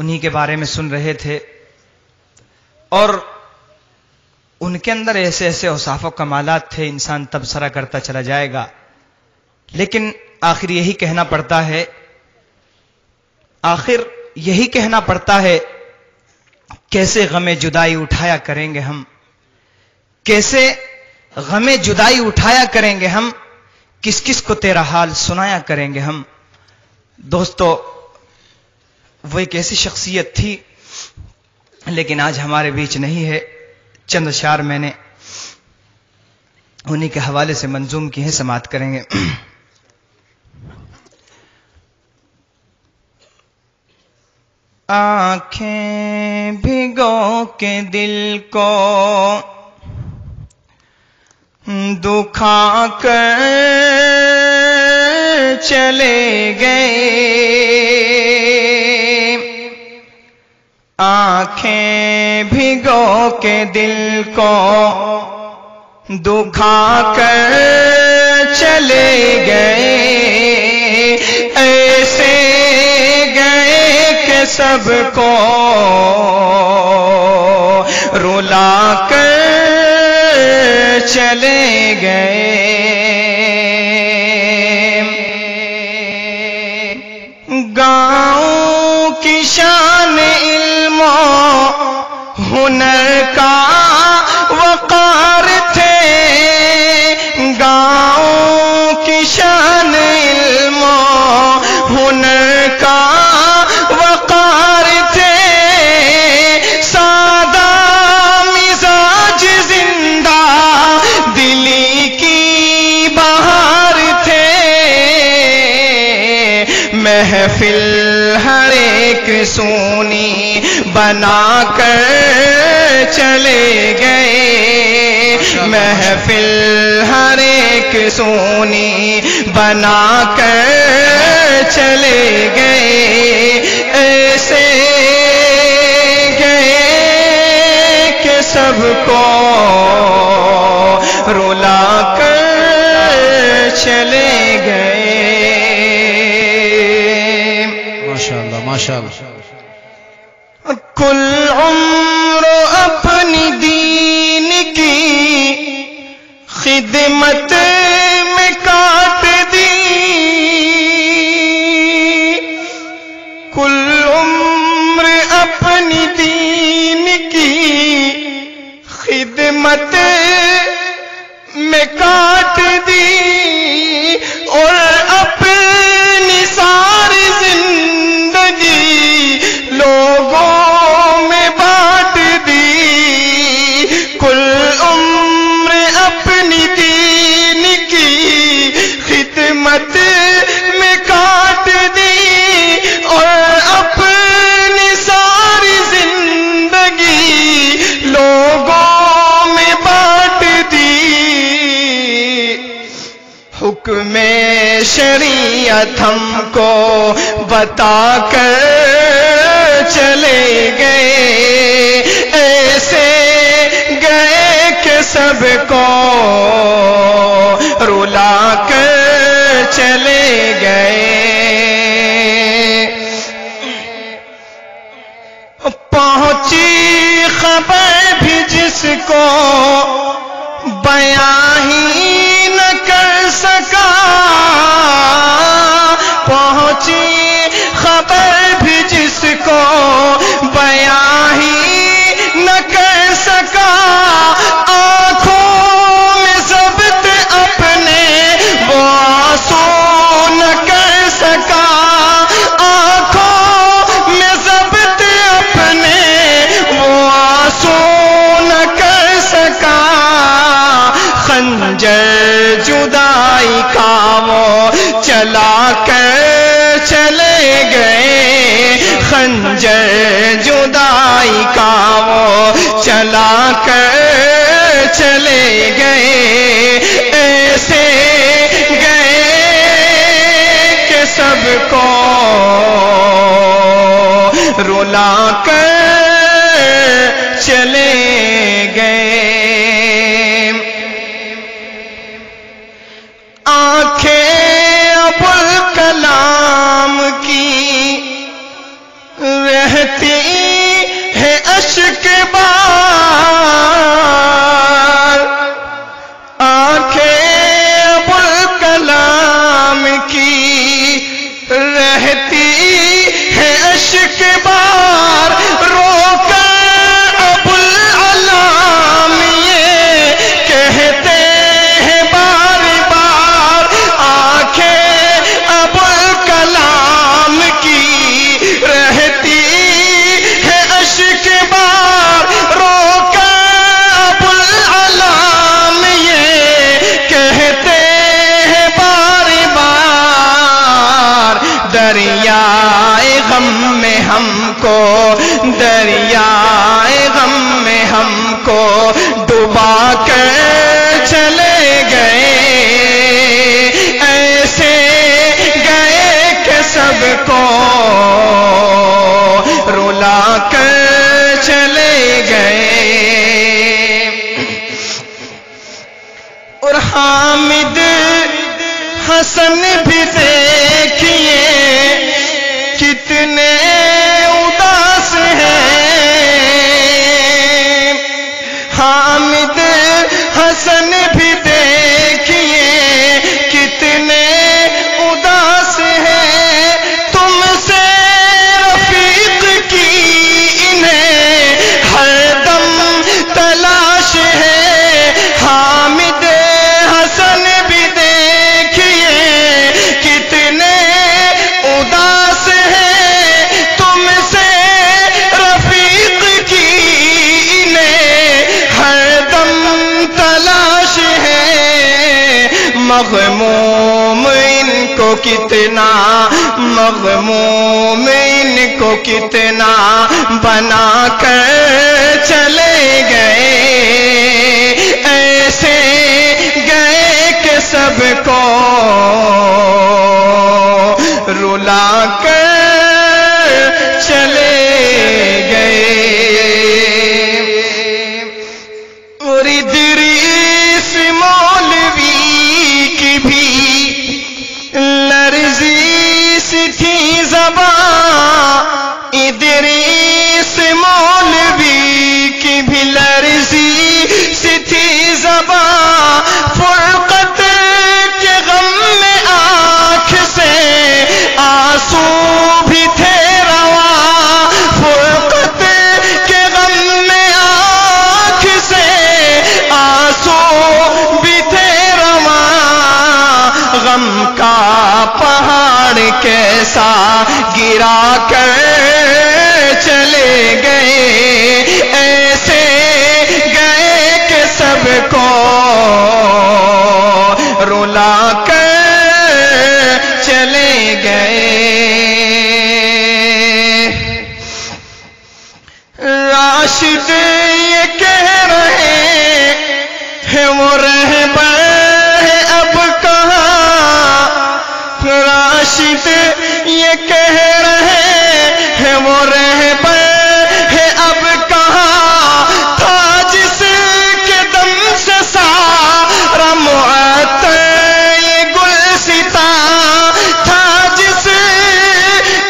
انہی کے بارے میں سن رہے تھے اور ان کے اندر ایسے ایسے اوصاف و کمالات تھے، انسان تبصرہ کرتا چلا جائے گا، لیکن آخر یہی کہنا پڑتا ہے کیسے غم جدائی اٹھایا کریں گے ہم، کیسے غم جدائی اٹھایا کریں گے ہم، کس کس کو تیرا حال سنایا کریں گے ہم۔ دوستو، وہ ایک ایسی شخصیت تھی لیکن آج ہمارے بیچ نہیں ہے۔ چند اشعار میں نے انہی کے حوالے سے منظوم کی ہیں، سماعت کریں گے۔ آنکھیں بھگو کے دل کو دکھا کر چلے گئے، آنکھیں بھگو کے دل کو دکھا کر چلے گئے، ایسے گئے کہ سب کو رلا کر چلے گئے۔ گاؤں کی شان علم و ہنر کا وقار تھے، گاؤں کی شان علم و ہنر کا وقار تھے، سادہ مزاج زندہ دلی کی بہار تھے، محفل ہر ایک سونی بنا کر چلے گئے، محفل ہر ایک سونی بنا کر چلے گئے، ایسے گئے کہ سب کو رلا کر چلے گئے۔ ماشاءاللہ ماشاءاللہ۔ کل عمر اپنی دین کی خدمت میں کاٹ دی، کل عمر اپنی دین کی خدمت میں کاٹ دی، اور اپنی ساری زندگی لوگوں میں بانٹ دی، کل عمر اپنی دین کی خدمت میں کاٹ دی، اور اپنی ساری زندگی لوگوں میں بانٹ دی، حکم شریعت ہم کو بتا کر چلے گئے، ایسے گئے کہ سب کو رلا کر چلے گئے۔ پہنچی خبر بھی جس کو بیان ہی نہ کر سکا، پہنچی خبر بھی جس کو بیان ہی نہ کر سکا، آنکھوں میں ضبط اپنے وہ آنسو نہ کر سکا، آنکھوں میں ضبط اپنے وہ آنسو نہ کر سکا، خنجر جدائی کا وہ چلا کر چلے گئے، خنجر جدائی کا وہ چلا کر چلے گئے، ایسے گئے کہ سب کو رلا کر چلے گئے۔ آنکھیں ابوالکلام کی رہ رہتی ہے اشک بار، آنکھیں ابوالکلام کی رہتی ہے اشک بار، رو کر ابوالعلام یہ کہتے ہیں بار بار، آنکھیں ابوالکلام کی رہتی ہے اشک بار، رو کر ابوالعلام یہ کہتے ہیں بار بار، دریائے غم میں ہم کو، دریائے غم میں ہم کو ڈبا کر چلے گئے، ایسے گئے کہ سب کو رلا کر چلے گئے۔ اور حامد حسن بھی دیکھیے کتنے اداس ہیں، حامد حسن بھی دیکھیے کتنے اداس ہیں، تم سے رفیق کی انہیں ہر دم تلاش ہے، حامد حسن بھی دیکھیے کتنے اداس ہیں، تم سے رفیق کی انہیں ہر دم تلاش ہے، مغموم ان کو کتنا، مغموم ان کو کتنا بنا کر چلے گئے، ایسے گئے کہ سب کو رلا کر چلے گئے۔ اور ادریس مولوی کی بھی لرزی سی تھی زبان، ادریس مولوی کی بھی لرزی سی تھی زبان، فرقت کے غم میں آنکھ سے آنسو بھی تھے رواں، فرقت کے غم میں آنکھ سے آنسو بھی تھے رواں، غم کا پہاڑ کیسا گرا کر چلے گئے، ایسے گئے کہ سب کو رلا کر چلے گئے۔ راشد یہ کہہ رہے ہیں وہ رہبر ہے اب کہاں، راشد یہ کہہ رہے ہیں وہ رہبر ہے اب کہاں، تھا جس کے دم سے سارا معطر یہ گلستاں، تھا جس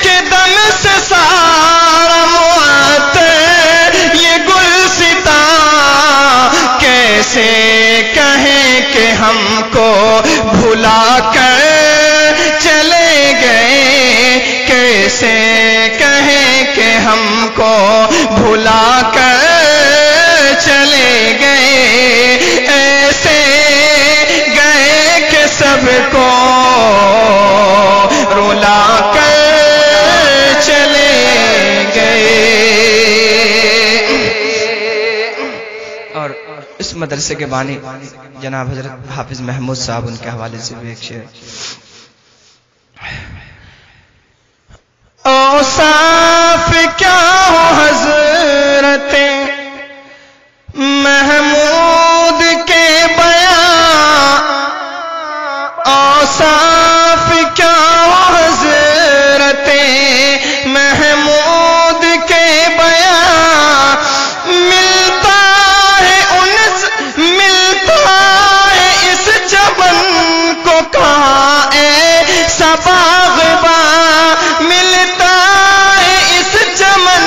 کے دم سے سارا معطر یہ گلستاں، کیسے کہیں کہ ہم کو بھلا کر چلے گئے، کیسے کہیں کہ ہم کو بھلا کر چلے گئے، ایسے گئے کہ سب کو رلا کر چلے گئے۔ اور اس مدرسے کے بانی جناب حضرت حافظ محمود صاحب، ان کے حوالے سے بھی ایک شعر۔ اوصاف کیا ہو حضرت محمود کے بیان، اوصاف کیا ہو حضرت محمود کے بیان، ملتا ہے اس چمن کو کہاں ایسا باغباں، ملتا ہے اس چمن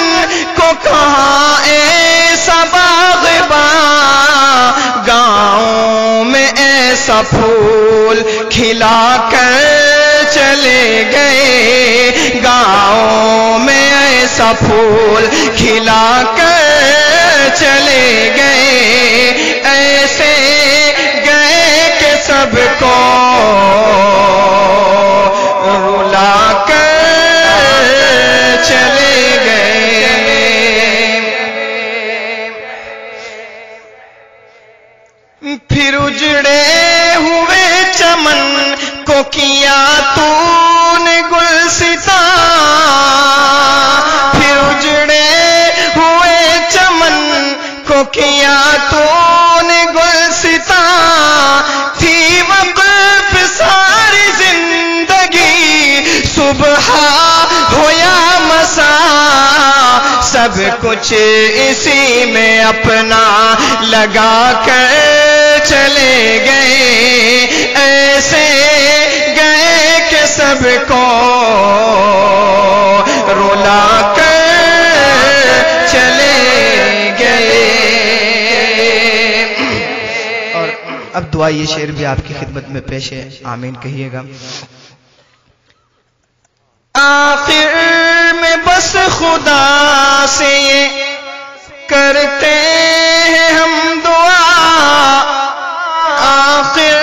کھلا کر چلے گئے، گاؤں میں ایسا پھول کھلا کر چلے گئے، ایسے گئے کہ سب کو رلا کر چلے گئے۔ پھر اجڑے ہوئے چمن کو کیا تو نے گلستان، پھر اجڑے ہوئے چمن کو کیا تو نے گلستان، تھی وقف ساری زندگی صبح ہو یا مساء، سب کچھ اسی میں اپنا لگا کر چلے گئے، ایسے گئے کہ سب کو رلا کر چلے گئے۔ اور اب دعا یہ شعر بھی آپ کی خدمت میں پیش ہے، آمین کہیے گا۔ آخر میں بس خدا سے یہ کرتے ہیں ہم دعا، آخر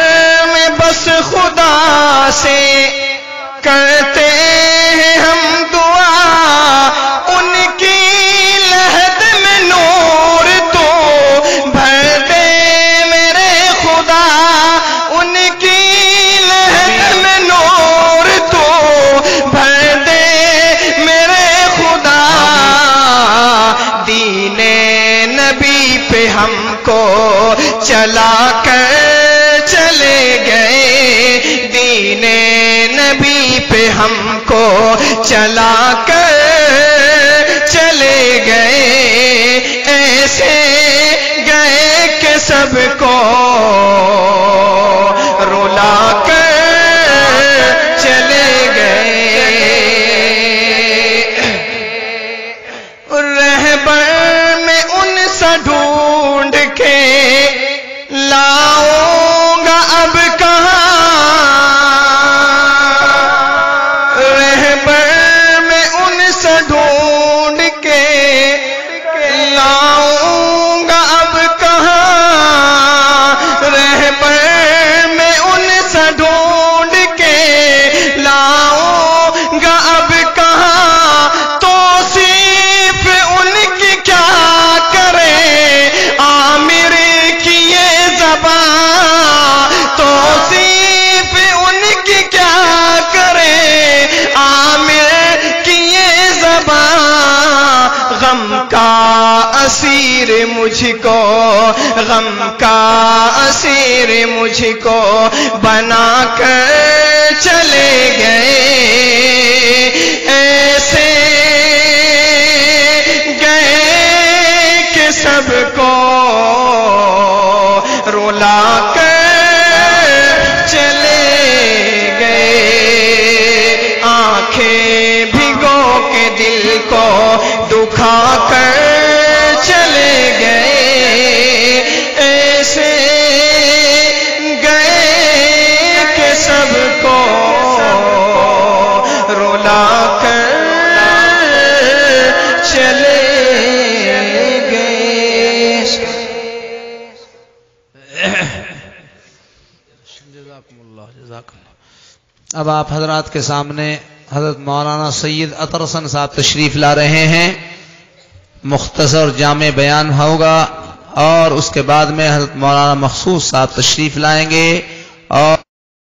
میں بس خدا سے کرتے ہیں ہم دعا، ان کی لحد میں نور تو بھر دے میرے خدا، ان کی لحد میں نور تو بھر دے میرے خدا، دین نبی پہ ہم کو چلا کر چلے گئے، دین نبی پہ ہم کو چلا کر چلے گئے، ایسے گئے کہ سب کو رلا کر چلے گئے۔ رہبر میں ان سا ڈھونڈ کے لاؤں گا اب کہاں، رہبر میں ان سے ڈھونڈ کے لاؤں گا اب کہاں، رہبر میں ان سے ڈھونڈ کے لاؤں گا اب کہاں، توصیف ان کی کیا کرے عامر کی یہ زبان، توصیف ان کی کیا کرے عامر کی یہ زبان، غم کا اسیر مجھ کو، غم کا اسیر مجھ کو بنا کر چلے گئے، ایسے گئے کہ سب کو رلا کر چلے گئے، آنکھیں بھگو کے دل کو دکھا کر چلے گئے، ایسے گئے کہ سب کو رلا کر چلے گئے۔ اب آپ حضرات کے سامنے حضرت مولانا سید عطر حسن صاحب تشریف لا رہے ہیں، مختصر جامع بیان ہوگا، اور اس کے بعد میں حضرت مولانا مخصوص صاحب تشریف لائیں گے، اور